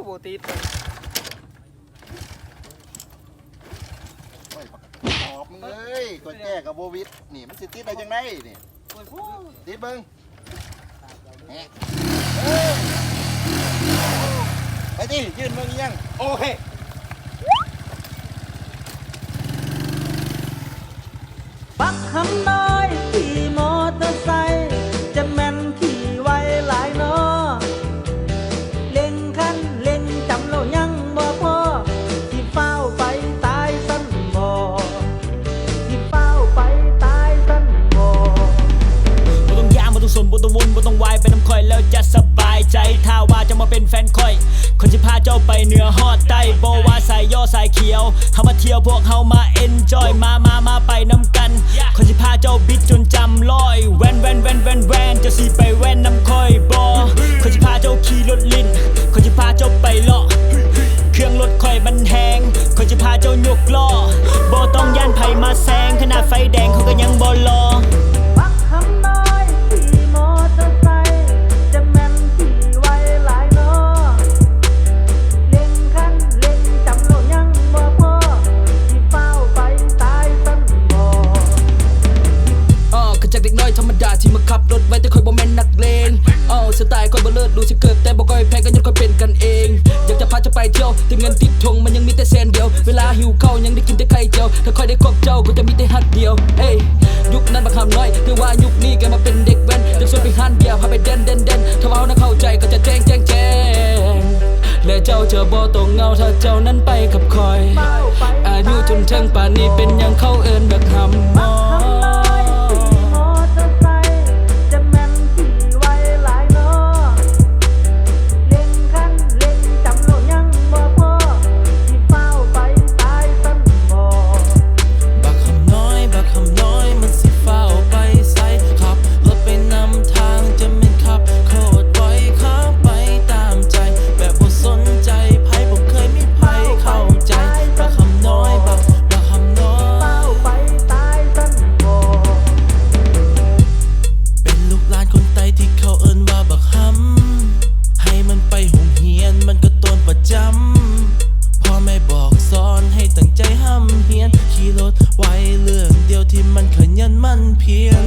คือโบตีตอบมึงเลยกดแก้กับโบวิดนี่มันสิติดได้ยังไงนี่ติดเบิ้งไปดิยืนเบิ้งยังโอเคปักคำน้อยขี่มอเตอร์ไซค์จะแม่นขี่ไว้หลายน้อเล็งคันเล็งจำเรายังบ่พอที่เฝ้าไปตายสั้นบ่ที่เฝ้าไปตายสั้นบ่บ่ต้องย่างบ่ต้องสนบ่ต้องวนบ่ต้องวายไปน้ำคอยแล้วจะสบายใจถ้าว่าจะมาเป็นแฟนคอยคนที่พาเจ้าไปเหนือฮอดใต้บ่ว่าสายย่อสายเขียวเฮามาเที่ยวพวกเฮามาเอนจอยมาไปน้ำกันคนที่พาเจ้าบิดจนจำลอยแวนจะสิไปแวนน้ำคอยบ่คนที่พาเจ้าขี่รถลิ้นคนที่พาเจ้าไปเลาะเครื่องรถคอยมันแหงคนที่พาเจ้ายกล้อบ่ต้องย่านไผมาแซงขนาดไฟแดงเขาก็ยังบ่รอปักคำน้อยขี่มอเตอร์ไซค์จะแม่นขี่ไว้หลายน้อเล็งคันเล็งจำเรายังบ่พอที่เฝ้าไปตายสั้นบ่ก็จากเด็กน้อยธรรมดาที่มาขับรถไว้แต่คอยบ่แม่นนักเลงสไตล์คอยบ่เลิศดูสิเกิดแต่บ่ค่อยแพ้กันยันคอยเป็นกันเองอยากจะพาเจ้าไปเที่ยวแต่เงินติดทงมันยังมีแต่แสนเดียวเวลาหิวข้าวยังได้กินแต่ไข่เจียวถ้าคอยได้คบเจ้าก็จะมีแต่ฮักเดียวเอ้ยยุคนั้นบักคำน้อยแต่ว่ายุคนี้แกมาเป็นเด็กแว้นจะชวนไปฮันเบียร์พาไปเด่นถ้าเว้านะเข้าใจก็จะแจ้งและเจ้าจะบ่ต้องเหงาถ้าเจ้านั้นไปกับคอยอายุจนถึงป่านนี้เป็นยังเข้าเอิ้นแบบคำน้อยพ่อแม่บอกสอนให้ตั้งใจห้ำเฮียนขี่รถไว้เรื่องเดียวที่มันขยันมันเพียร